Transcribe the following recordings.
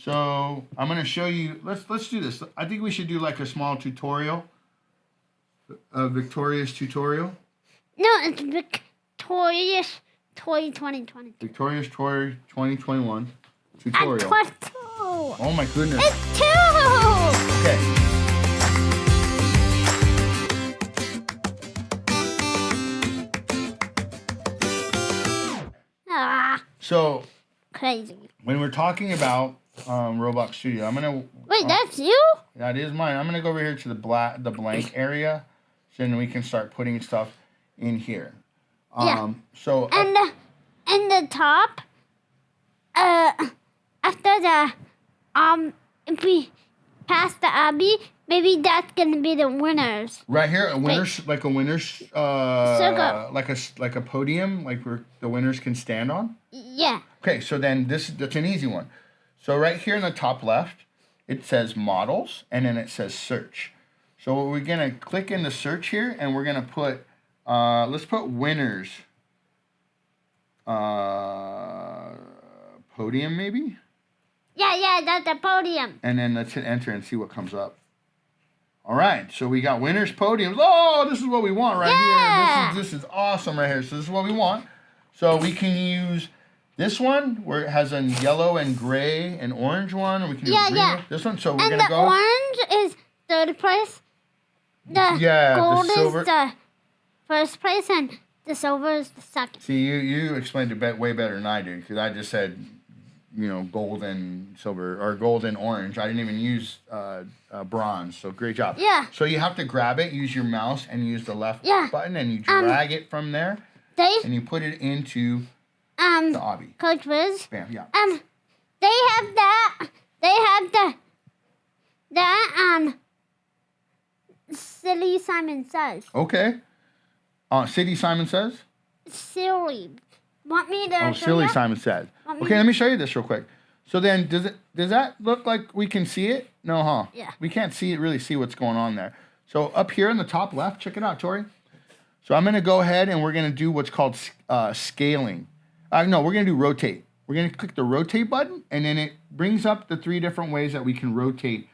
So I'm gonna show you. Let's do this. I think we should do like a small tutorial. A Victorious tutorial. No, it's Victorious Tori 2020. Victorious Tori 2021 tutorial. Oh my goodness. It's 2. Okay. So Crazy. when we're talking about Roblox Studio, I'm gonna. Wait, that's you? That is mine. I'm gonna go over here to the blank area, so then we can start putting stuff in here. So. In the top, after the if we pass the obby, maybe that's gonna be the winners. Right here, like a winners, circle. like a podium, like where the winners can stand on. Yeah. Okay, so then that's an easy one. So right here in the top left, it says models, and then it says search. So we're gonna click in the search here, and we're gonna put, let's put winners. Podium maybe? Yeah, that's the podium. And then let's hit enter and see what comes up. All right, so we got winners podiums. Oh, this is what we want right here. This is awesome right here. So this is what we want. So we can use this one where it has a yellow and gray and orange one. Or we can use this one. So we're gonna go. And the orange is third place. The gold is the first place, and the silver is the second. See, you explained it way better than I did, because I just said, gold and silver, or gold and orange. I didn't even use bronze, so great job. Yeah. So you have to grab it, use your mouse, and use the left button, and you drag it from there, and you put it into the obby. Coach Wiz. Bam, yeah. They have that. They have that. Silly Simon Says. Okay. City Simon Says? Silly. Want me to show Silly you? Simon Says. Okay, let me show you this real quick. So then, does that look like we can see it? No, huh? Yeah. We can't really see what's going on there. So up here in the top left, check it out, Tori. So I'm going to go ahead and we're going to do what's called scaling. No, we're going to do rotate. We're going to click the rotate button, and then it brings up the 3 different ways that we can rotate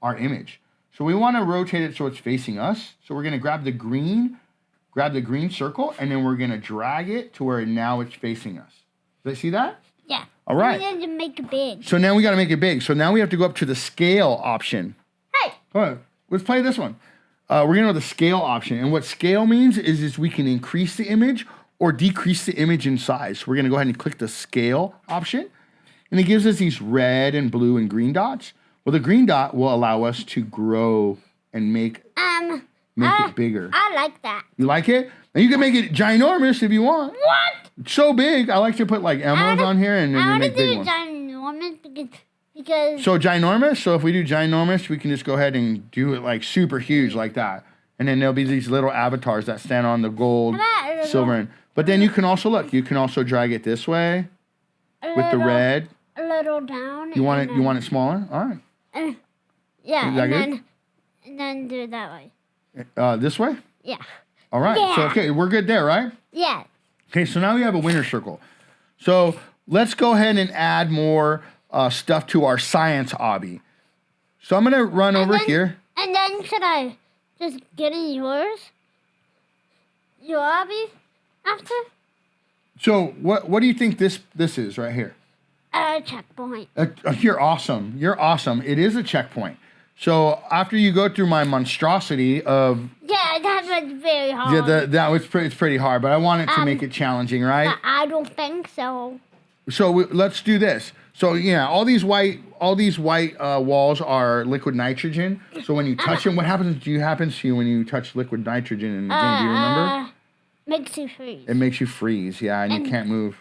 our image. So we want to rotate it so it's facing us. So we're going to grab the green circle, and then we're going to drag it to where now it's facing us. Did you see that? Yeah. All right. We need to make it big. So now we got to make it big. So now we have to go up to the scale option. Hey. Go ahead. Let's play this one. We're going to go to the scale option. And what scale means is we can increase the image or decrease the image in size. So we're going to go ahead and click the scale option. And it gives us these red and blue and green dots. Well, the green dot will allow us to grow and make it bigger. I like that. You like it? And you can make it ginormous if you want. What? It's so big. I like to put like emeralds on here and then make big ones. I want to do ginormous because... So ginormous? So if we do ginormous, we can just go ahead and do it like super huge like that. And then there'll be these little avatars that stand on the gold, silver. But then you can also, look, you can also drag it this way with the red. A little down. You want it smaller? All right. Yeah, Is that good? And then do it that way. This way? Yeah. All right. Yeah. So, okay, we're good there, right? Yeah. Okay, so now we have a winner circle. So let's go ahead and add more stuff to our science obby. So I'm going to run over here. And then should I just get in yours? Your obby after? So what do you think this is right here? A checkpoint. You're awesome. You're awesome. It is a checkpoint. So after you go through my monstrosity of... Yeah, that was very hard. Yeah, it's pretty hard, but I wanted to make it challenging, right? I don't think so. So let's do this. So yeah, all these white walls are liquid nitrogen. So when you touch them, what happens to you when you touch liquid nitrogen in the game? Do you remember? Makes you freeze. It makes you freeze, yeah, and you can't move.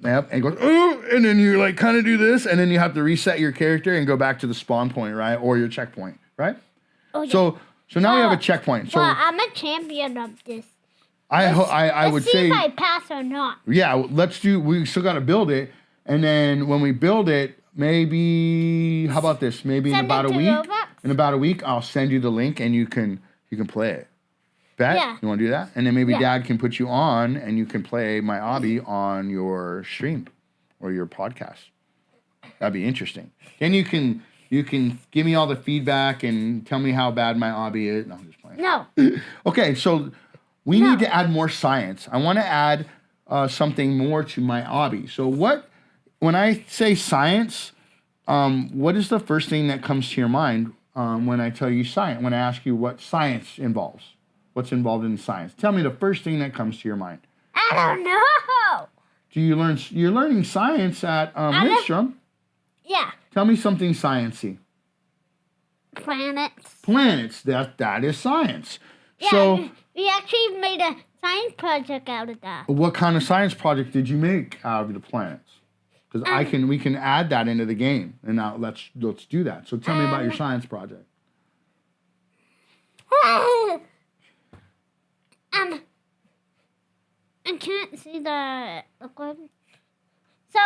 Yep, and it goes, ooh, and then you like kind of do this, and then you have to reset your character and go back to the spawn point, right? Or your checkpoint, right? Oh, yeah. So now we have a checkpoint. So I'm a champion of this. I would say... Let's see if I pass or not. Yeah, we still got to build it, and then when we build it, maybe, how about this? Maybe in about a week? Roblox? In about a week, I'll send you the link, and you can play it. Bet? Yeah. You want to do that? And then maybe Dad can put you on, and you can play my obby on your stream or your podcast. That'd be interesting. Then you can give me all the feedback and tell me how bad my hobby is. No, I'm just playing. No. Okay, so we need to add more science. I want to add something more to my hobby. So when I say science, what is the first thing that comes to your mind when I tell you science? When I ask you what science involves? What's involved in science? Tell me the first thing that comes to your mind. I don't know. Do you learn? You're learning science at Lindstrom. Yeah. Tell me something sciencey. Planets. Planets. That is science. Yeah, so we actually made a science project out of that. What kind of science project did you make out of the planets? Because we can add that into the game, and now let's do that. So tell me about your science project. I can't see the liquid. So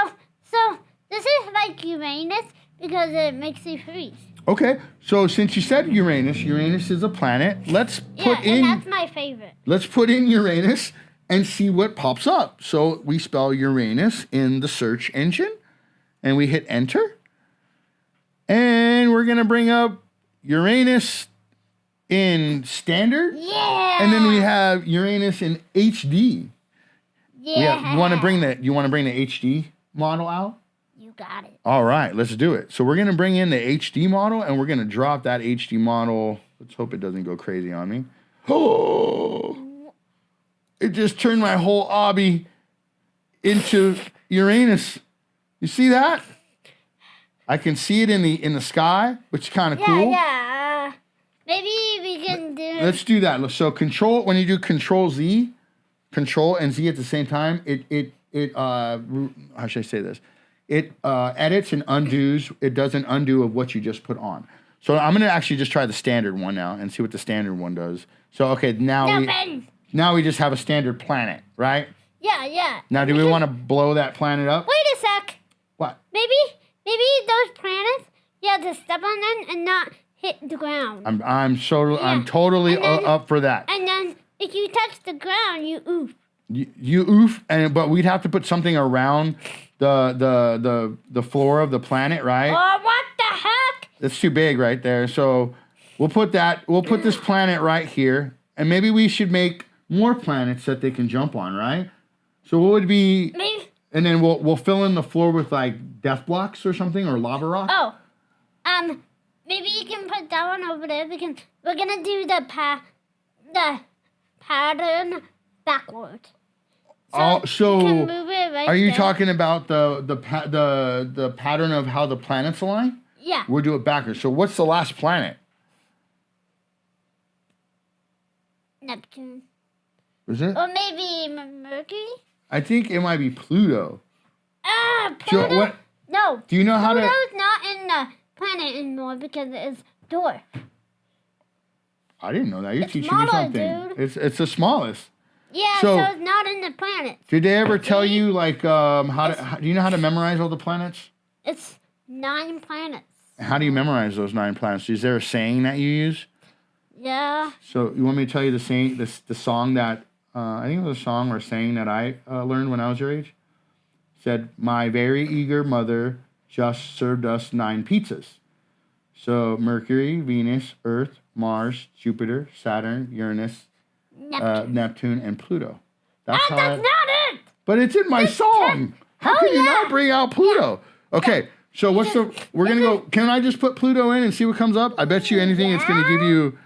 this is like Uranus because it makes you freeze. Okay, so since you said Uranus is a planet. Let's put in. And that's my favorite. Let's put in Uranus and see what pops up. So we spell Uranus in the search engine, and we hit enter, and we're gonna bring up Uranus in standard. Yeah. And then we have Uranus in HD. Yeah. You want to bring the HD model out? You got it. All right, let's do it. So we're going to bring in the HD model, and we're going to drop that HD model. Let's hope it doesn't go crazy on me. Oh, it just turned my whole obby into Uranus. You see that? I can see it in the sky, which is kind of cool. Yeah. Maybe we can do. Let's do that. So when you do Control and Z at the same time, it how should I say this? It edits and undoes. It does an undo of what you just put on. So I'm gonna actually just try the standard one now and see what the standard one does. So okay, now we just have a standard planet, right? Yeah. Now do we want to blow that planet up? Wait a sec. What? Maybe those planets, you have to step on them and not hit the ground. I'm totally up for that. And then if you touch the ground, you oof. You oof, but we'd have to put something around the floor of the planet, right? Oh, what the heck? It's too big right there. So we'll put this planet right here, and maybe we should make more planets that they can jump on, right? So what would be? Maybe. And then we'll fill in the floor with like death blocks or something, or lava rock. Oh, maybe you can put that one over there because we're gonna do the pattern backwards. So you can move it right are you there. talking about the pattern of how the planets align? Yeah. We'll do it backwards. So what's the last planet? Neptune. Is it? Or maybe Mercury? I think it might be Pluto. Pluto? So what? No. Do you know how Pluto's to? not in the planet anymore because it's dwarf. I didn't know that. You're teaching smaller, me something. dude. It's the smallest. Yeah, so it's not in the planet. Did they ever tell you like do you know how to memorize all the planets? It's 9 planets. How do you memorize those 9 planets? Is there a saying that you use? Yeah. So you want me to tell you the song that I think it was a song or a saying that I learned when I was your age? It said, "My very eager mother just served us 9 pizzas." So Mercury, Venus, Earth, Mars, Jupiter, Saturn, Uranus, Neptune, and Pluto. That's not it. But it's in my song. How can you not bring out Pluto? Okay. So we're gonna go. Can I just put Pluto in and see what comes up? I bet you anything it's gonna give you.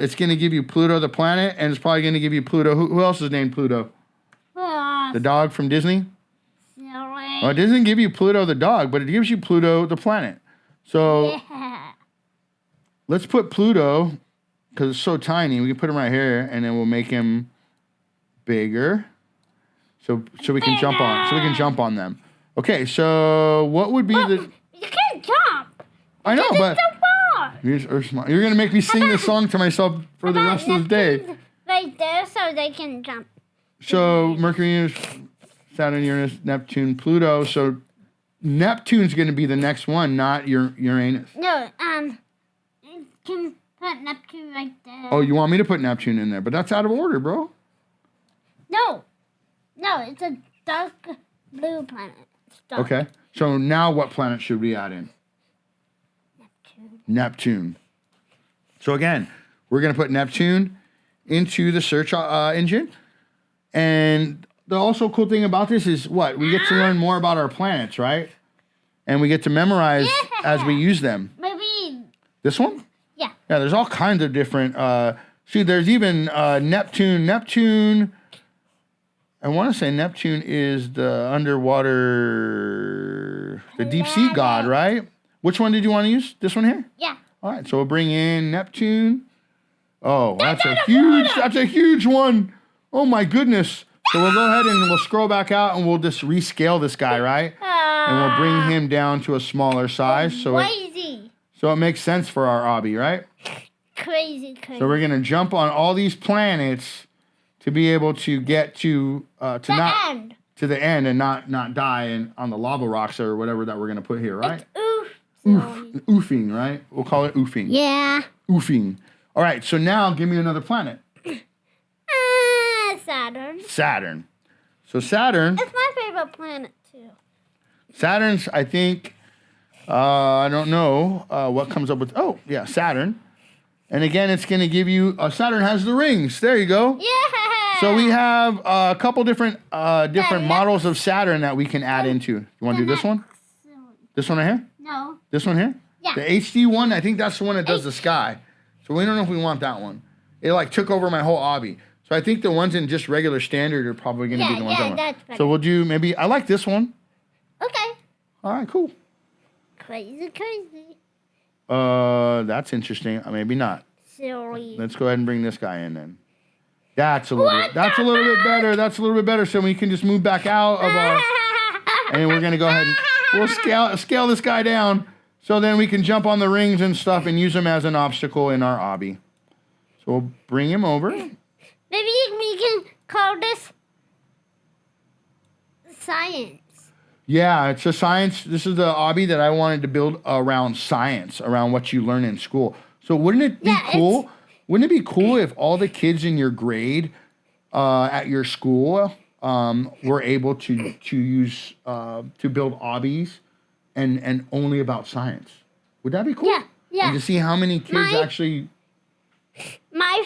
It's gonna give you Pluto the planet, and it's probably gonna give you Pluto. Who else is named Pluto? The dog from Disney. Sorry. Well, it doesn't give you Pluto the dog, but it gives you Pluto the planet. So let's put Pluto because it's so tiny. We can put him right here, and then we'll make him bigger, so we can jump on. So we can jump on them. Okay, so what would be the? You can't jump. I know, but so far. you're gonna make me sing this song to myself for the rest of the day. Right there, so they can jump. So Mercury, Saturn, Uranus, Neptune, Pluto. So Neptune's gonna be the next one, not Uranus. No, you can put Neptune right there. Oh, you want me to put Neptune in there? But that's out of order, bro. No, it's a dark blue planet. Okay. So now what planet should we add in? Neptune. So again, we're going to put Neptune into the search engine. And the also cool thing about this is what? We get to learn more about our planets, right? And we get to memorize as we use them. Maybe. This one? Yeah. Yeah, there's all kinds of different... see, there's even Neptune. Neptune... I want to say Neptune is the underwater... The deep sea god, right? Which one did you want to use? This one here? Yeah. All right, so we'll bring in Neptune. Oh, that's a huge one. Oh my goodness. So we'll go ahead and we'll scroll back out and we'll just rescale this guy, right? And we'll bring him down to a smaller size. So it makes sense for our obby, right? Crazy. So we're gonna jump on all these planets to be able to get to the end and not die on the lava rocks or whatever that we're gonna put here, right? Oofing, right? We'll call it oofing. Yeah. Oofing. All right, so now give me another planet. Saturn. So Saturn. It's my favorite planet too. Saturn's, I think, I don't know what comes up with. Oh, yeah, Saturn. And again, it's going to give you. Saturn has the rings. There you go. Yeah. So we have a couple different models of Saturn that we can add into. You want to do this one? This one right here? No. This one here? Yeah. The HD one, I think that's the one that does the sky. So we don't know if we want that one. It like took over my whole obby. So I think the ones in just regular standard are probably going to be the ones I want. That's better. So we'll do maybe, I like this one. Okay. All right, cool. Crazy. That's interesting. Maybe not. Silly. Let's go ahead and bring this guy in then. That's a little bit better. That's a little bit better. So we can just move back out of our, and we're going to go ahead and we'll scale this guy down. So then we can jump on the rings and stuff and use them as an obstacle in our obby. So we'll bring him over. Maybe we can call this science. Yeah, it's a science. This is the obby that I wanted to build around science, around what you learn in school. So wouldn't it be cool? Wouldn't it be cool if all the kids in your grade at your school were able to use to build obbies and only about science? Would that be cool? Yeah. And to see how many kids actually. My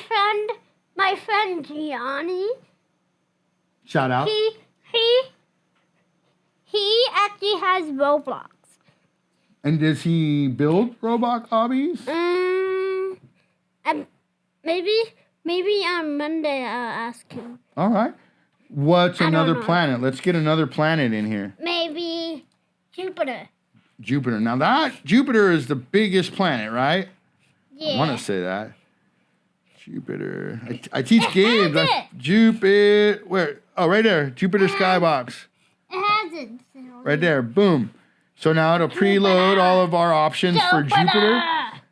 friend Gianni. Shout out. He actually has Roblox. And does he build Roblox obbies? Maybe on Monday I'll ask him. All right. What's another planet? Let's get another planet in here. Maybe Jupiter. Now Jupiter is the biggest planet, right? Yeah. I want to say that. Jupiter. I teach games. Jupiter. Where? Oh, right there. Jupiter Skybox. It has it. Right there. Boom. So now it'll preload all of our options for Jupiter.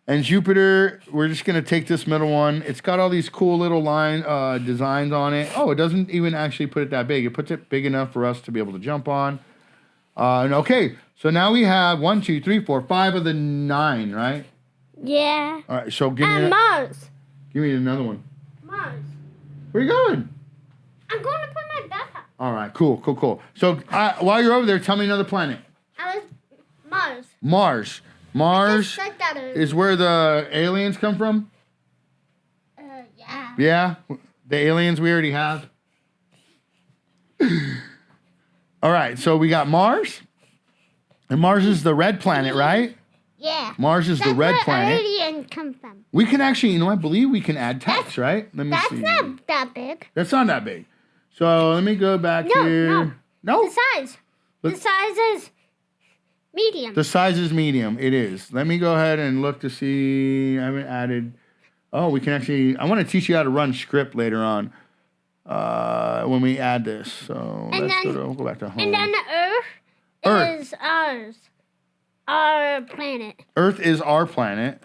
And Jupiter, we're just going to take this middle one. It's got all these cool little line designs on it. Oh, it doesn't even actually put it that big. It puts it big enough for us to be able to jump on. And okay, so now we have 1, 2, 3, 4, 5 of the 9, right? Yeah. All right, so give me Mars. Give me another one. Mars. Where are you going? I'm going to put my backpack. All right, cool. So while you're over there, tell me another planet. Mars. Mars is where the aliens come from? Yeah. Yeah? The aliens we already have? All right, so we got Mars. And Mars is the red planet, right? Yeah. Mars is the red planet. Aliens come from. We can actually, I believe we can add text, right? Let me see. That's not that big. That's not that big. So let me go back here. No? The size. The size is medium. The size is medium. It is. Let me go ahead and look to see. I haven't added. Oh, we can actually. I want to teach you how to run script later on when we add this. So we'll go back to home. And then Earth is ours. Our planet. Earth is our planet.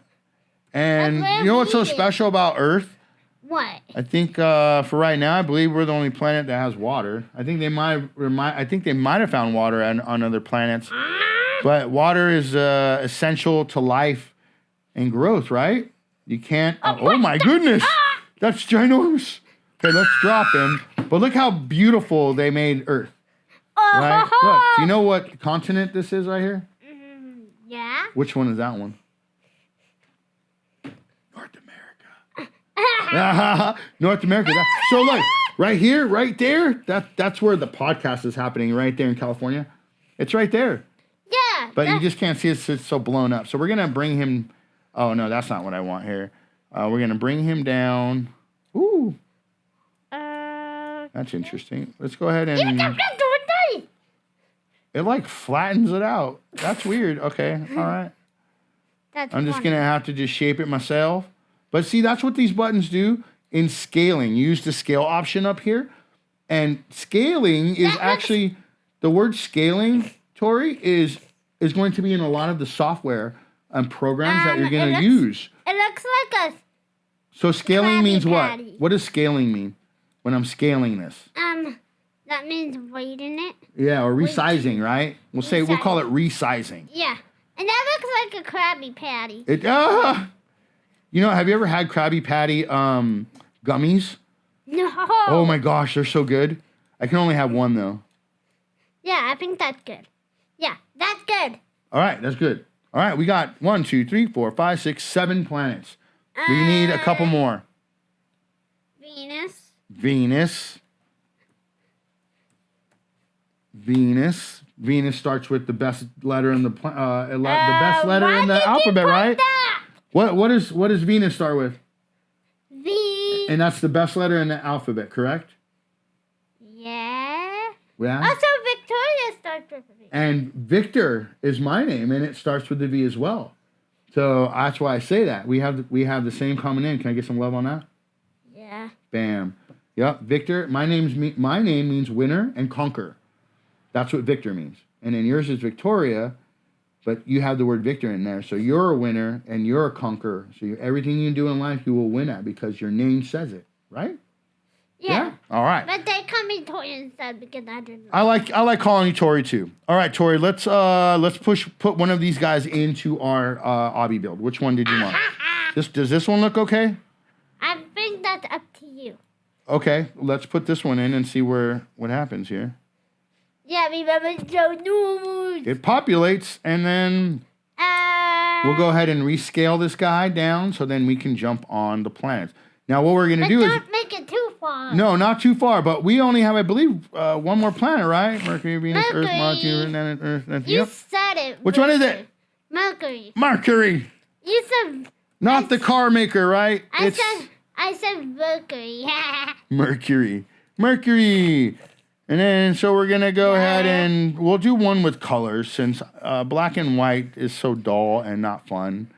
And you know what's so special about Earth? What? I think for right now, I believe we're the only planet that has water. I think they might have found water on other planets. But water is essential to life and growth, right? You can't. Oh my goodness, that's ginormous. Okay, let's drop him. But look how beautiful they made Earth. Right? Look, do you know what continent this is right here? Yeah. Which one is that one? North America. North America. So look, right here, right there, that's where the podcast is happening, right there in California. It's right there. Yeah. But you just can't see it, it's so blown up. So we're going to bring him. Oh, no, that's not what I want here. We're going to bring him down. Ooh. That's interesting. Let's go ahead and... It like flattens it out. That's weird. Okay, all right. I'm just going to have to just shape it myself. But see, that's what these buttons do in scaling. Use the scale option up here. And scaling is actually... The word scaling, Tori, is going to be in a lot of the software and programs that you're going to use. It looks like a... So scaling means what? Patty. What does scaling mean when I'm scaling this? That means weighting it. Yeah, or resizing, right? We'll call it resizing. Yeah. And that looks like a Krabby Patty. You know, have you ever had Krabby Patty gummies? No. Oh my gosh, they're so good. I can only have one though. Yeah, I think that's good. Yeah, that's good. All right, that's good. All right, we got 1, 2, 3, 4, 5, 6, 7 planets. We need a couple more. Venus. Venus starts with the best letter in the best letter in the alphabet, right? What does Venus start with? V. And that's the best letter in the alphabet, correct? Yeah. Yeah. Also, Victoria starts with a V. And Victor is my name, and it starts with the V as well. So that's why I say that. We have the same common name. Can I get some love on that? Yeah. Bam. Yep, Victor. My name means winner and conquer. That's what Victor means. And then yours is Victoria, but you have the word Victor in there. So you're a winner and you're a conqueror. So everything you do in life, you will win at because your name says it, right? Yeah. All right. But they call me Tori instead because I didn't. I like calling you Tori too. All right, Tori. Let's put one of these guys into our obby build. Which one did you want? Does this one look okay? I think that's up to you. Okay, let's put this one in and see what happens here. Yeah, remember Joe News. It populates, and then we'll go ahead and rescale this guy down so then we can jump on the planets. Now, what we're going to do is... Don't make it too far. No, not too far, but we only have, I believe, one more planet, right? Mercury, Venus, Earth, Mars, Uranus, Earth. You said it. Which one is it? Mercury. Mercury. You said... Not the car maker, right? I said Mercury. Mercury. And then, so we're going to go ahead and we'll do one with colors since black and white is so dull and not fun.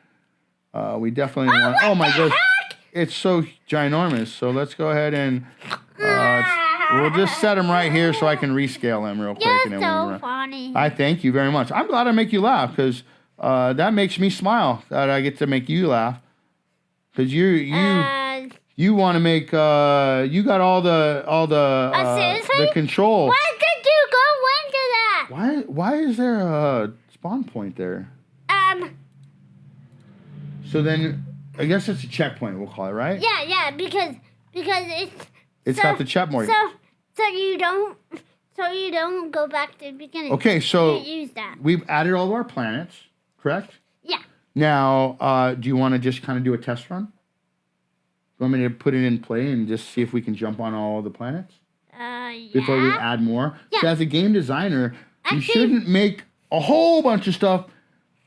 We definitely want... Oh, my gosh. It's so ginormous. So let's go ahead and we'll just set him right here so I can rescale him real quick. You're so funny. I thank you very much. I'm glad I make you laugh because that makes me smile that I get to make you laugh. Because you want to make you got all the control. Why did you go into that? Why is there a spawn point there? So then I guess it's a checkpoint, we'll call it, right? Yeah, because it's got the checkpoint. So you don't go back to the beginning. Okay, so you use that. We've added all of our planets, correct? Yeah. Now, do you want to just kind of do a test run? You want me to put it in play and just see if we can jump on all of the planets? Yeah. Before we add more? Yeah. So as a game designer, you shouldn't make a whole bunch of stuff.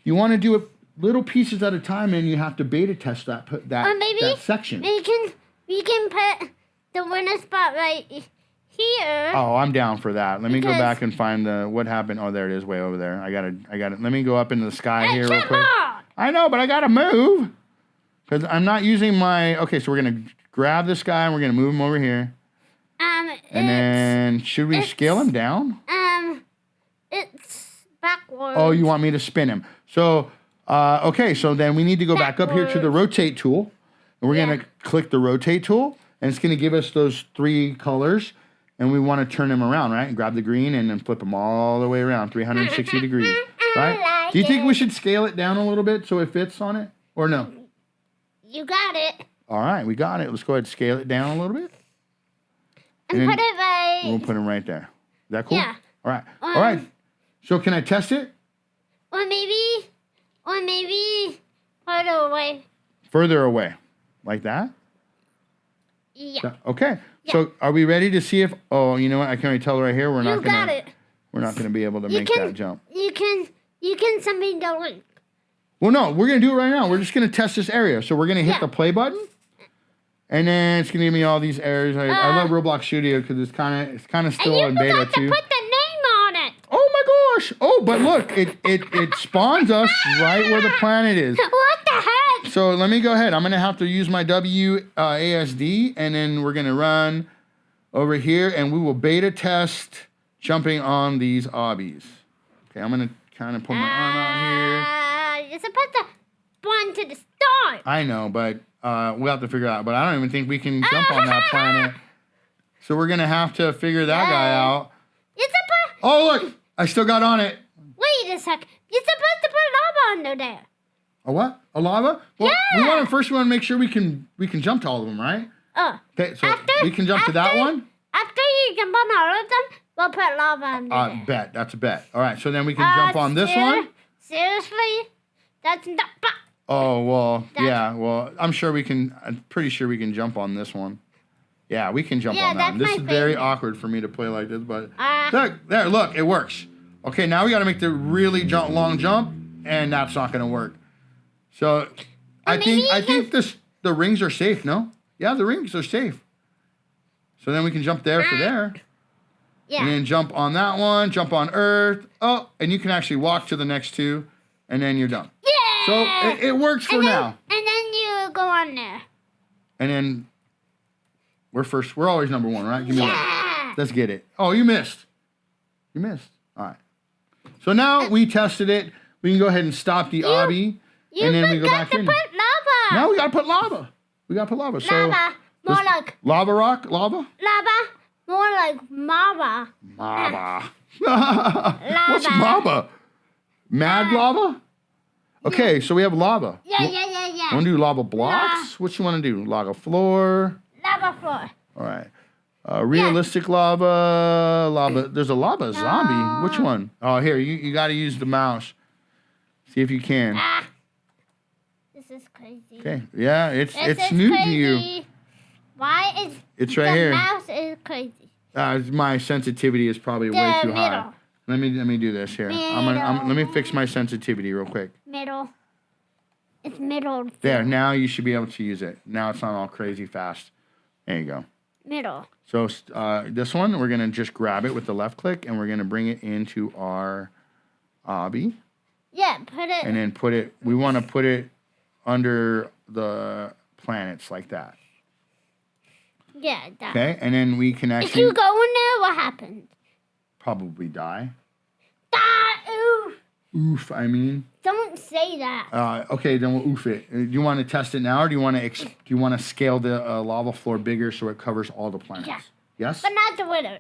You want to do it little pieces at a time, and you have to beta test that section. We can put the winner spot right here. Oh, I'm down for that. Let me go back and find what happened. Oh, there it is, way over there. I got it. Let me go up into the sky here real quick. I know, but I gotta move because I'm not using my. Okay, so we're gonna grab this guy and we're gonna move him over here. And then should we scale him down? It's backwards. Oh, you want me to spin him? So, okay, so then we need to go back up here to the rotate tool, and we're gonna click the rotate tool, and it's gonna give us those 3 colors. And we want to turn him around, right? And grab the green and then flip him all the way around, 360 degrees, right? Do you think we should scale it down a little bit so it fits on it? Or no? You got it. All right, we got it. Let's go ahead and scale it down a little bit. And put it right... We'll put him right there. Is that cool? Yeah. All right. All right. So can I test it? Or maybe further away. Further away. Like that? Yeah. Okay. Yeah. So are we ready to see if, oh, you know what? I can already tell right here. We're not going to be able to make that jump. You can send me the link. Well, no, we're going to do it right now. We're just going to test this area. So we're going to hit the play button. And then it's going to give me all these areas. I love Roblox Studio because it's kind of still in beta too. And you forgot to put the name on it. Oh my gosh! Oh, but look, it spawns us right where the planet is. What the heck? So let me go ahead. I'm gonna have to use my WASD, and then we're gonna run over here, and we will beta test jumping on these obbies. Okay, I'm gonna kind of put my arm out here. You're supposed to spawn to the start. I know, but we'll have to figure it out. But I don't even think we can jump on that planet. So we're gonna have to figure that guy out. Oh, look! I still got on it. Wait a sec. You're supposed to put lava under there. A what? A lava? Well, we want to make sure we can jump to all of them, right? Oh. Okay, so we can jump to that one? After you jump on all of them, we'll put lava under there. Bet. That's a bet. All right, so then we can jump on this one? Seriously? That's not... Oh, well, yeah. Well, I'm pretty sure we can jump on this one. Yeah, we can jump on that one. This is very awkward for me to play like this, but look, it works. Okay, now we got to make the really long jump, and that's not going to work. So I think the rings are safe. No, yeah, the rings are safe. So then we can jump there for there. Yeah. And then jump on that one, jump on Earth. Oh, and you can actually walk to the next two, and then you're done. Yeah. So it works for now. And then you go on there. And then. We're first. We're always number one, right? Give me that. Let's get it. Oh, you missed. You missed. All right. So now we tested it. We can go ahead and stop the obby. And then we go back in. You forgot to put lava. Now we got to put lava. We got to put lava. Lava. More like... Lava rock? Lava? Lava. More like lava. Lava. What's lava? Mad lava? Okay, so we have lava. Yeah. Want to do lava blocks? What you want to do? Lava floor? Lava floor. All right. Realistic lava. There's a lava zombie. Which one? Oh, here. You got to use the mouse. See if you can. This is crazy. Okay. Yeah, it's new to you. Why is it's right here? The mouse is crazy. My sensitivity is probably way too high. Let me do this here. Let me fix my sensitivity real quick. Middle. It's middle. There. Now you should be able to use it. Now it's not all crazy fast. There you go. Middle. So this one, we're going to just grab it with the left click, and we're going to bring it into our obby. Yeah, put it. And then we want to put it under the planets like that. Yeah, that. Okay, and then we can actually... If you go in there, what happens? Probably die. Oof. Oof, I mean. Don't say that. Okay, then we'll oof it. Do you want to test it now, or do you want to scale the lava floor bigger so it covers all the planets? Yeah. Yes? But not the winners.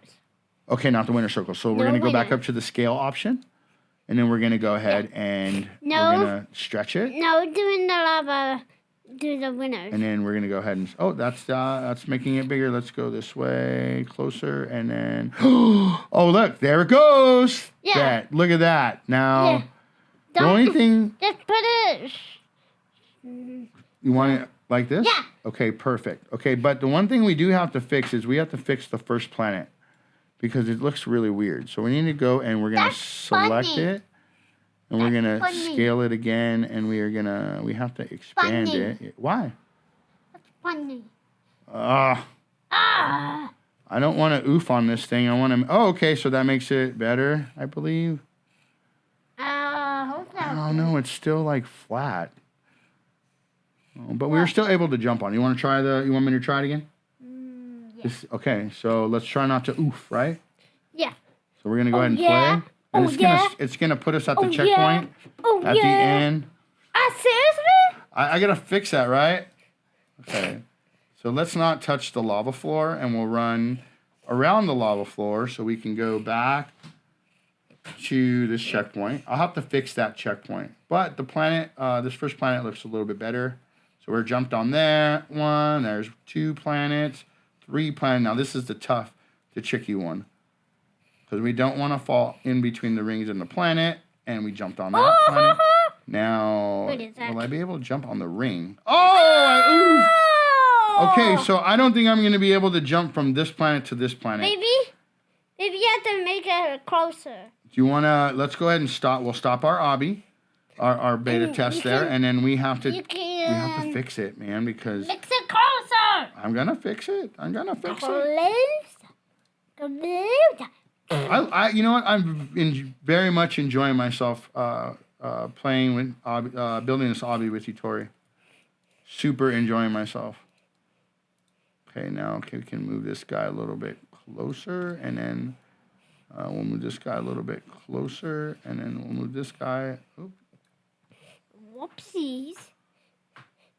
Okay, not the winner circle. So we're going to go back up to the scale option, and then we're going to go ahead and we're going to stretch it. No, doing the lava, do the winners. And then we're going to go ahead and... Oh, that's making it bigger. Let's go this way, closer, and then... Oh, look, there it goes. Yeah. Look at that. Now... Yeah. The only thing... Just put it... You want it like this? Yeah. Okay, perfect. Okay, but the one thing we do have to fix is we have to fix the first planet because it looks really weird. So we need to go and we're going to select it. And we're going to scale it again, and we have to expand it. Why? That's funny. I don't want to oof on this thing. I want to... Oh, okay, so that makes it better, I believe. I don't know. It's still like flat. Oh, but we were still able to jump on. You want me to try it again? Yeah. Okay, so let's try not to oof, right? Yeah. So we're going to go ahead and play. And it's gonna put us at the checkpoint at the end. Seriously? I gotta fix that, right? Okay. So let's not touch the lava floor, and we'll run around the lava floor so we can go back to this checkpoint. I'll have to fix that checkpoint. But the planet, this first planet looks a little bit better. So we're jumped on that one. There's 2 planets, 3 planets. Now this is the tricky one. because we don't want to fall in between the rings and the planet. And we jumped on that planet. Now, will I be able to jump on the ring? Oh! Okay, so I don't think I'm going to be able to jump from this planet to this planet. Maybe you have to make it closer. Do you want to? Let's go ahead and stop. We'll stop our obby, our beta test there, and then we have to fix it, man, because fix it closer. I'm gonna fix it. I'm gonna fix it. You know what? I'm very much enjoying myself playing with building this obby with you, Tori. Super enjoying myself. Okay, now we can move this guy a little bit closer, and then we'll move this guy a little bit closer, and then we'll move this guy. Oops. Whoopsies.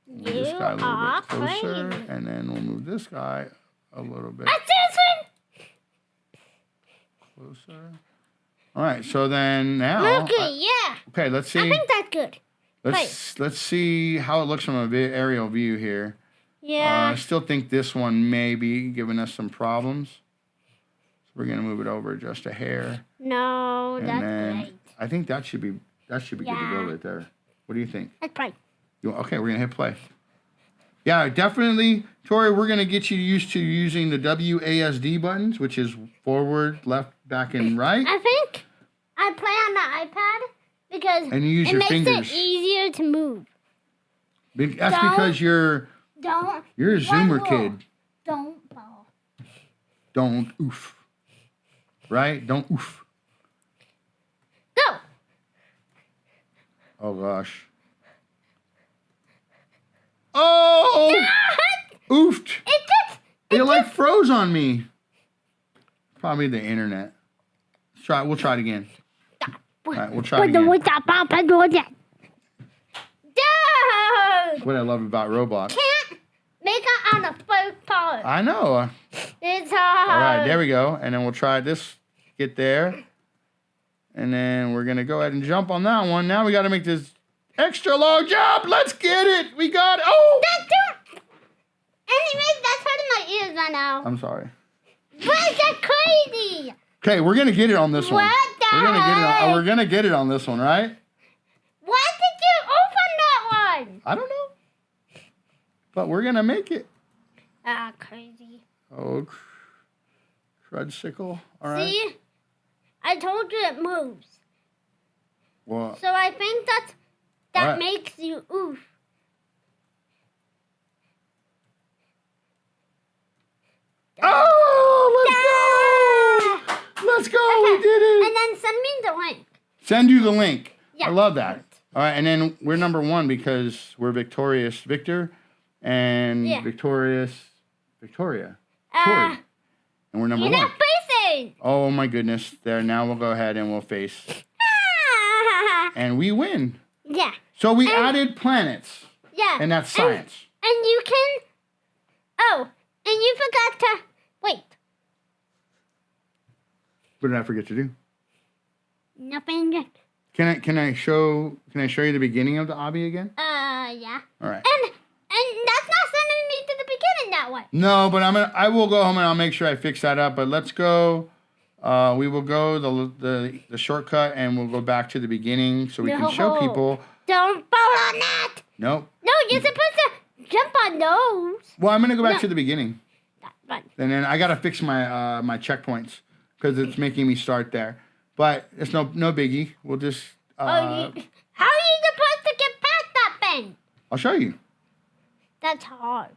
Move this guy a little bit closer, and then we'll move this guy a little bit closer. All right, so then now. Okay, let's see. I think that's good. Let's see how it looks from a aerial view here. Yeah. I still think this one may be giving us some problems. So we're gonna move it over just a hair. No, and that's then great. I think that should be good to go right there. What do you think? Let's play. Okay, we're gonna hit play. Yeah, definitely, Tori. We're gonna get you used to using the WASD buttons, which is forward, left, back, and right. I think I play on the iPad because and you use it your makes fingers. it easier to move. That's because you're a Zoomer kid. Don't fall. Don't oof. Right? Don't oof. Go. Oh gosh. Oh! Oofed. It like froze on me. Probably the internet. We'll try it again. All right, we'll try it again. That's what I love about Roblox. Can't make it on the first part. I know. It's hard. All right, there we go. And then we'll try this. Get there. And then we're going to go ahead and jump on that one. Now we got to make this extra long jump. Let's get it. We got it. Oh! Anyway, that's hurting my ears right now. I'm sorry. But that's crazy. Okay, we're going to get it on this one. What the We're heck? going to get it on this one, right? Why did you open that one? I don't know. But we're going to make it. Ah, crazy. Oh, crudsicle. All right. See? I told you it moves. Well, So I think that right. makes you oof. Oh, let's go. Okay. We did it. And then send me the link. Send you the link. Yeah. I love that. All right, and then we're number one because we're victorious Victor and victorious Victoria. Tori. And we're number you're one. not facing. Oh my goodness. There, now we'll go ahead and we'll face. And we win. Yeah. So we added planets. Yeah. And that's science. And you can... Oh, and you forgot to... Wait. What did I forget to do? Nothing yet. Can I show you the beginning of the obby again? Yeah. All right. And that's not sending me to the beginning that way. No, but I will go home and I'll make sure I fix that up. But let's go. We will go the shortcut and we'll go back to the beginning so we can show people. Don't fall on that. Nope. No, you're supposed to jump on those. Well, I'm gonna go back to the beginning. Right. And then I gotta fix my my checkpoints because it's making me start there. But it's no biggie. We'll just. How are you supposed to get past that thing? I'll show you. That's hard.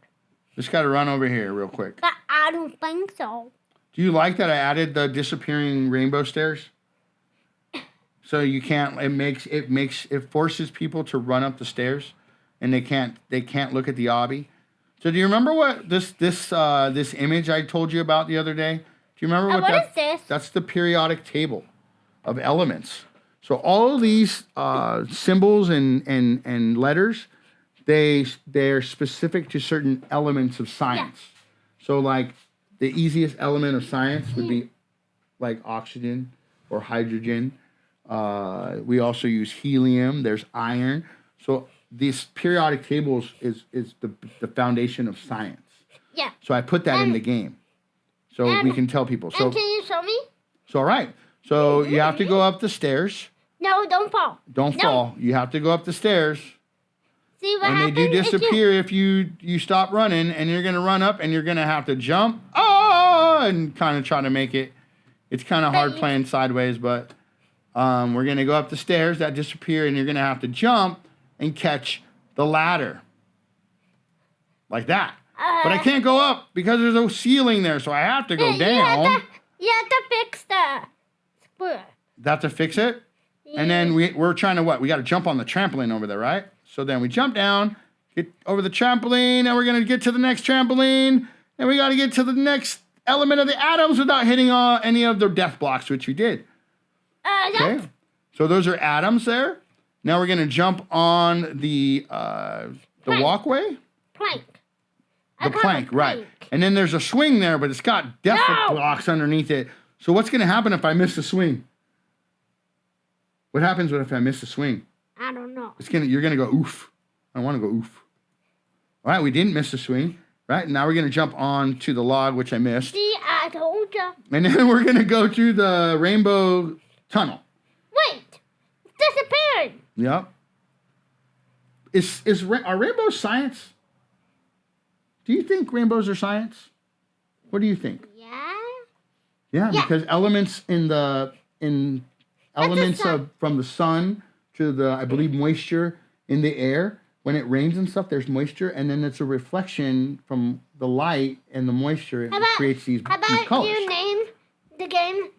Just gotta run over here real quick. But I don't think so. Do you like that I added the disappearing rainbow stairs? So you can't. It forces people to run up the stairs, and they can't look at the obby. So do you remember what this image I told you about the other day? Do you remember what is this? That's the periodic table of elements. So all of these symbols and letters, they're specific to certain elements of science. Yeah. So like the easiest element of science would be like oxygen or hydrogen. We also use helium. There's iron. So this periodic table is the foundation of science. Yeah. So I put that in the game, so we can tell people. So can you show me? So, all right. So, you have to go up the stairs. No, don't fall. Don't fall. You have to go up the stairs. See what and happens? they do disappear if you stop running, and you're going to run up, and you're going to have to jump and kind of try to make it. It's kind of hard playing sideways, but we're going to go up the stairs that disappear, and you're going to have to jump and catch the ladder. Like that. But I can't go up because there's no ceiling there, so I have to go down. You have to fix the spur. That's to fix it? Yeah. And then we're trying to what? We got to jump on the trampoline over there, right? So then we jump down, get over the trampoline, and we're going to get to the next trampoline, and we got to get to the next element of the atoms without hitting any of the death blocks, which we did. Okay. So those are atoms there. Now we're going to jump on the walkway. Plank. The plank, right. And then there's a swing there, but it's got death blocks underneath it. So what's going to happen if I miss the swing? What happens if I miss the swing? I don't know. You're going to go oof. I want to go oof. All right, we didn't miss the swing. Right, now we're going to jump on to the log, which I missed. See, I told you. And then we're going to go to the rainbow tunnel. Wait, it's disappeared. Yep. Are rainbows science? Do you think rainbows are science? What do you think? Yeah, because elements from the sun to the, I believe, moisture in the air. When it rains and stuff, there's moisture, and then it's a reflection from the light and the moisture. It creates these colors. How about you name the game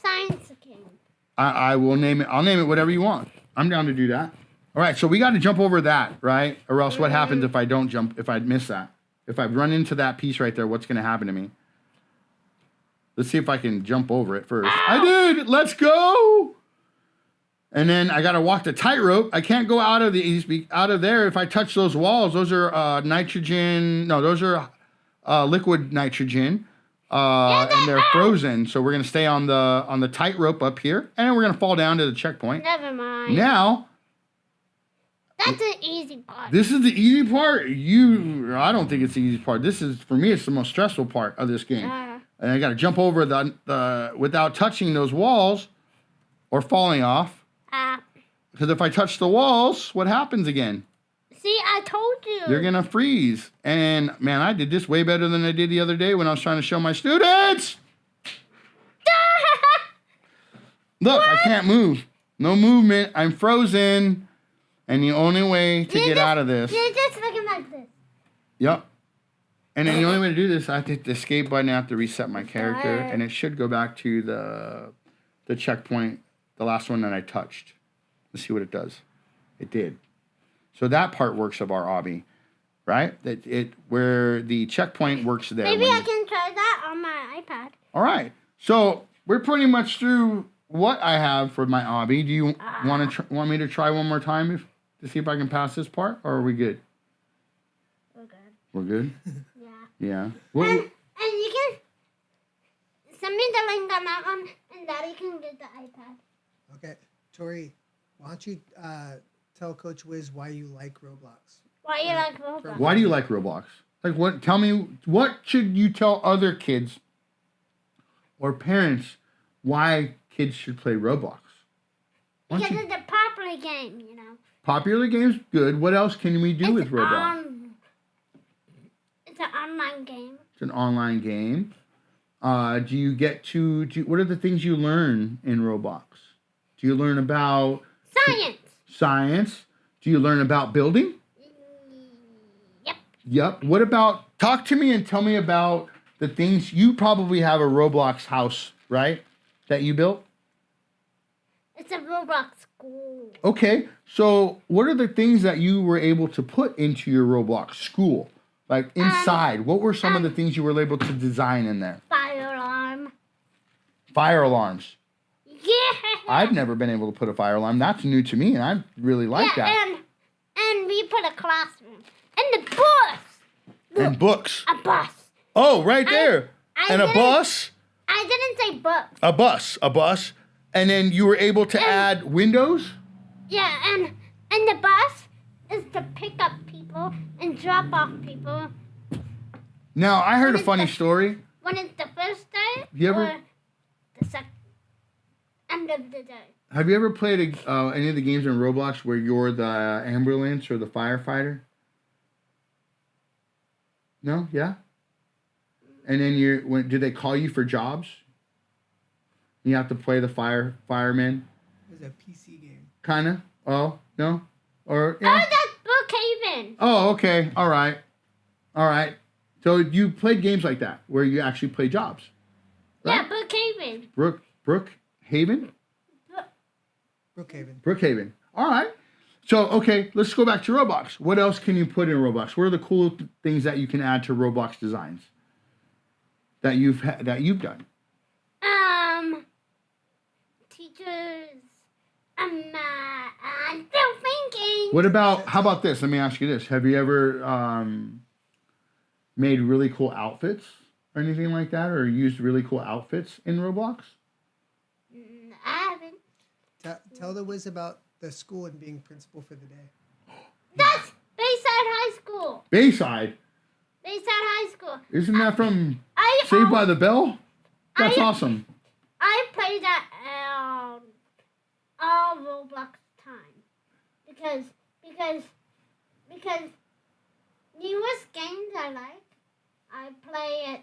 Science Game? I will name it. I'll name it whatever you want. I'm down to do that. All right, so we got to jump over that, right? Or else what happens if I don't jump, if I miss that? If I run into that piece right there, what's going to happen to me? Let's see if I can jump over it first. Ow! I did! Let's go! And then I got to walk the tightrope. I can't go out of there. If I touch those walls, those are nitrogen. No, those are liquid nitrogen. And they're frozen. So we're going to stay on the tightrope up here. And then we're going to fall down to the checkpoint. Never mind. Now... That's the easy part. This is the easy part? I don't think it's the easy part. For me, it's the most stressful part of this game. And I got to jump over the without touching those walls or falling off. Because if I touch the walls, what happens again? See, I told you. You're going to freeze. And, man, I did this way better than I did the other day when I was trying to show my students. Look, I can't move. No movement. I'm frozen. And the only way to get out of this... You're just looking like this. Yep. And then the only way to do this, I have to hit the escape button. I have to reset my character. And it should go back to the checkpoint, the last one that I touched. Let's see what it does. It did. So that part works of our obby, right? Where the checkpoint works there. Maybe I can try that on my iPad. All right. So we're pretty much through what I have for my obby. Do you want me to try one more time to see if I can pass this part, or are we good? We're good. We're good? Yeah. And you can send me the link on that one, and Daddy can get the iPad. Okay. Tori, why don't you tell Coach Wiz why you like Roblox? Why you like Roblox? Why do you like Roblox? Like what? Tell me, what should you tell other kids or parents why kids should play Roblox? Because it's a popular game, you know. Popular game's good. What else can we do with Roblox? It's an online game. It's an online game. Do you get to what are the things you learn in Roblox? Do you learn about Science. Do you learn about building? Yep. What about, talk to me and tell me about the things, you probably have a Roblox house, right? That you built? It's a Roblox school. Okay, so what are the things that you were able to put into your Roblox school? Like inside, what were some of the things you were able to design in there? Fire alarm. Fire alarms. Yeah. I've never been able to put a fire alarm. That's new to me, and I really like that. And we put a classroom. And the bus. Look, and books. A bus. Oh, right there. And a bus. I didn't say bus. A bus. And then you were able to add windows? Yeah, and the bus is to pick up people and drop off people. Now, I heard a funny story. When it's the first day or the second. end of the day. Have you ever played any of the games in Roblox where you're the ambulance or the firefighter? No? Yeah? And then do they call you for jobs? You have to play the fireman? It was a PC game. Kinda? Oh, no? Or yeah. Oh, that's Brookhaven. Oh, okay. All right. So you played games like that where you actually play jobs. Right? Yeah, Brookhaven. Brookhaven? Brookhaven. Brookhaven. All right. So, okay, let's go back to Roblox. What else can you put in Roblox? What are the cool things that you can add to Roblox designs that you've done? Teachers. I'm still thinking. How about this? Let me ask you this. Have you ever made really cool outfits or anything like that, or used really cool outfits in Roblox? I haven't. Tell the Wiz about the school and being principal for the day. That's Bayside High School. Bayside High School. Isn't that from Saved by the Bell? That's awesome. I play that all Roblox time because newest games I like, I play it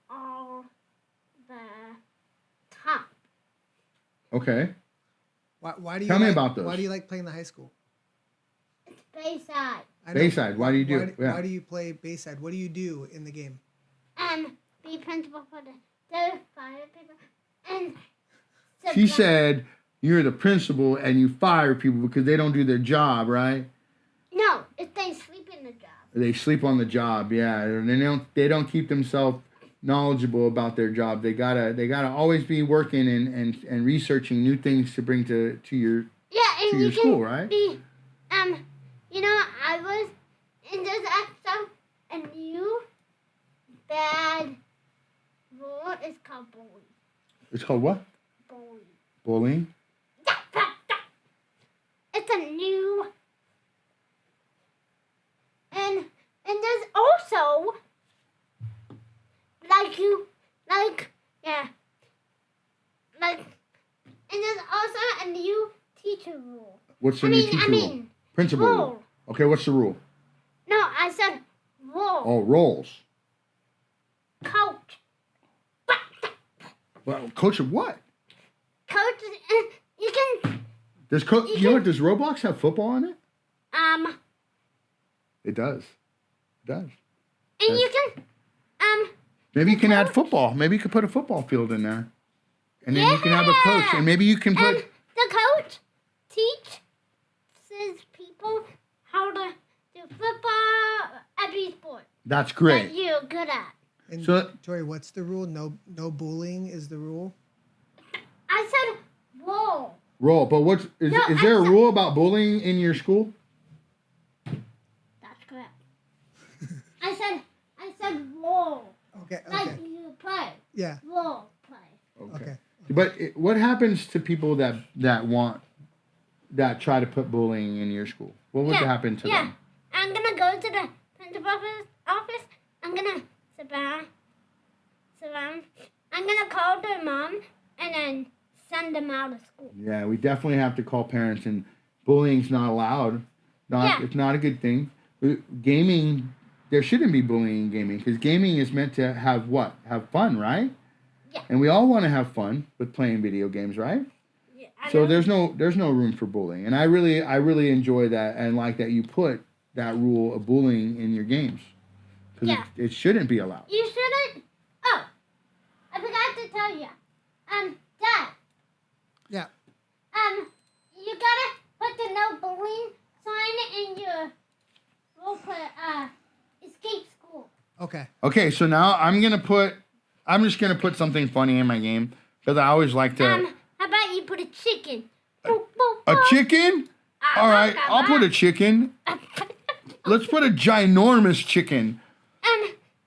all the time. Okay. Why do you Tell me about those. Why do you like playing the high school? It's Bayside. Bayside. Why do you do it? Why do you play Bayside? What do you do in the game? Be principal for the fire people and. She said you're the principal and you fire people because they don't do their job, right? No, if they sleep in the job. They sleep on the job, yeah. And they don't keep themselves knowledgeable about their job. They gotta always be working and researching new things to bring to your school, right? I was in this episode, a new bad rule is called bullying. It's called what? Bullying. It's a new, and there's also and there's also a new teacher rule. What's the new teacher rule? Principal rule. Okay, what's the rule? No, I said rule. Oh, roles. Coach. Well, coach of what? Coach, you can. Does does Roblox have football in it? It does. And you can. Maybe you can add football. Maybe you could put a football field in there, and then you can have a coach, and maybe you can put. And the coach teaches people how to do football, every sport. That's great. That you're good at. And So, Tori, what's the rule? No bullying is the rule. I said roll. Roll, but is there a rule about bullying in your school? That's correct. I said roll. Okay. Like you play. Yeah. Role play. Okay. But what happens to people that try to put bullying in your school? What would happen to them? I'm gonna go to the principal's office. I'm gonna sit down. I'm gonna call their mom and then send them out of school. Yeah, we definitely have to call parents, and bullying's not allowed. It's not a good thing. Gaming, there shouldn't be bullying in gaming because gaming is meant to have what? Have fun, right? Yeah. And we all want to have fun with playing video games, right? Yeah. So there's no room for bullying, and I really enjoy that and like that you put that rule of bullying in your games because it shouldn't be allowed. You shouldn't. Oh, I forgot to tell you. Dad. Yeah. You gotta put the no bullying sign in your escape school. Okay. Okay, so now I'm just gonna put something funny in my game because I always like to. How about you put a chicken? A chicken? All right, I'll put a chicken. Let's put a ginormous chicken.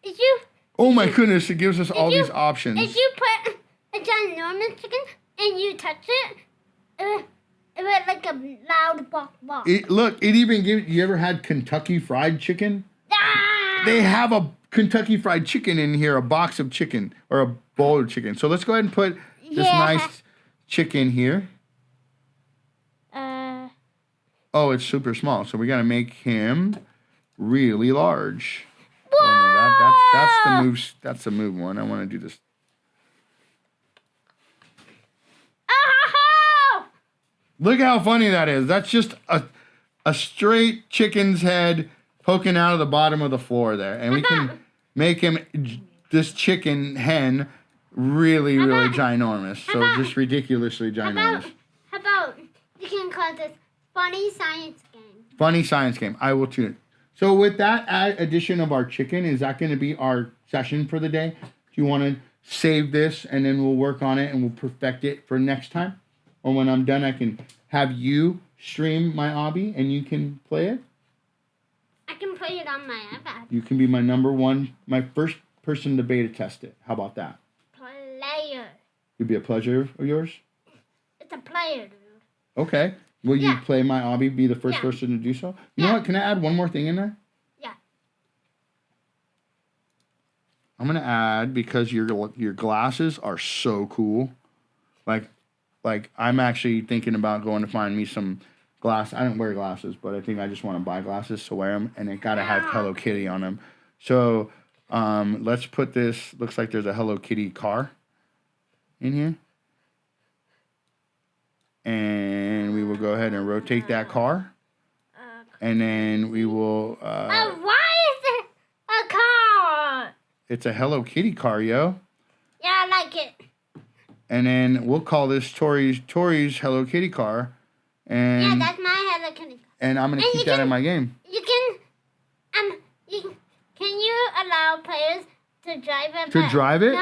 If you. Oh my goodness! It gives us all these options. If you put a ginormous chicken and you touch it, it went like a loud bark. It even gives. You ever had Kentucky Fried Chicken? Ah! They have a Kentucky Fried Chicken in here, a box of chicken or a bowl of chicken. So let's go ahead and put this nice chicken here. Oh, it's super small. So we got to make him really large. Whoa! Oh, no, that's the move. That's the move one. I want to do this. Oh! Look how funny that is. That's just a straight chicken's head poking out of the bottom of the floor there. And we can make him, this chicken hen, really ginormous. So just ridiculously ginormous. How about you can call this Funny Science Game? Funny Science Game. I will tune it. So with that addition of our chicken, is that going to be our session for the day? Do you want to save this and then we'll work on it and we'll perfect it for next time? Or when I'm done, I can have you stream my obby and you can play it? I can play it on my iPad. You can be my my first person to beta test it. How about that? Player. You'd be a pleasure of yours? It's a player, dude. Okay. Will you play my obby, be the first person to do so? You know what? Can I add one more thing in there? Yeah. I'm going to add, because your glasses are so cool. Like I'm actually thinking about going to find me some glass. I don't wear glasses, but I think I just want to buy glasses to wear them, and they got to have Hello Kitty on them. So let's put this, looks like there's a Hello Kitty car in here. And we will go ahead and rotate that car. And then we will... why is there a car? It's a Hello Kitty car, yo. Yeah, I like it. And then we'll call this Tori's Hello Kitty car. And yeah, that's my Hello Kitty car. And I'm going to keep that in my game. You can... can you allow players to drive it? To drive it?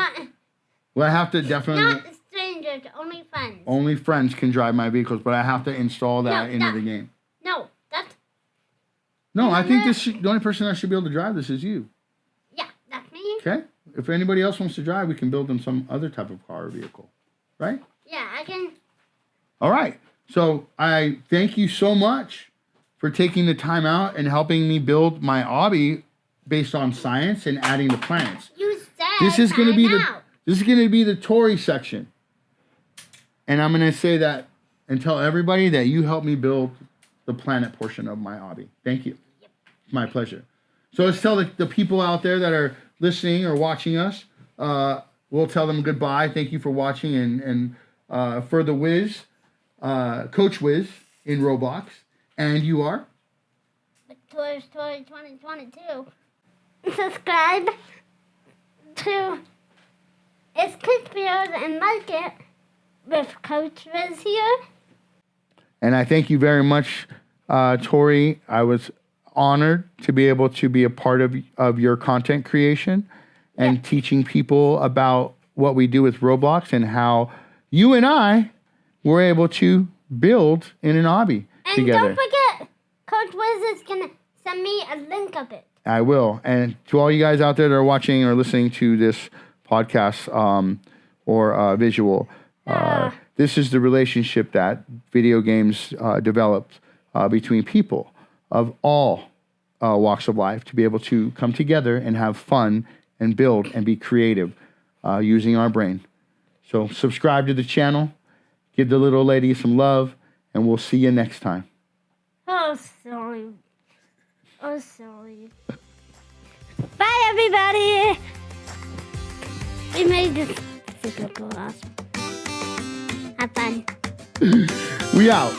Well, I have to definitely... Not strangers, only friends. Only friends can drive my vehicles, but I have to install that into the game. No, that's... No, I think the only person that should be able to drive this is you. Yeah, that's me. Okay? If anybody else wants to drive, we can build them some other type of car or vehicle. Right? Yeah, I can... All right. So I thank you so much for taking the time out and helping me build my obby based on science and adding the planets. You said This is going to be the Tori section. And I'm going to say that and tell everybody that you helped me build the planet portion of my obby. Thank you. Yep. My pleasure. So let's tell the people out there that are listening or watching us, we'll tell them goodbye. Thank you for watching. And for the Wiz, Coach Wiz in Roblox. And you are? Tori 2022. Subscribe to It's Click Videos and like it with Coach Wiz here. And I thank you very much, Tori. I was honored to be able to be a part of your content creation and teaching people about what we do with Roblox and how you and I were able to build in an obby together. And don't forget, Coach Wiz is going to send me a link of it. I will. And to all you guys out there that are watching or listening to this podcast or visual, this is the relationship that video games developed between people of all walks of life to be able to come together and have fun and build and be creative using our brain. So subscribe to the channel, give the little lady some love, and we'll see you next time. Oh, sorry. Oh, sorry. Bye, everybody. We made this super cool. Awesome. Have fun. We out.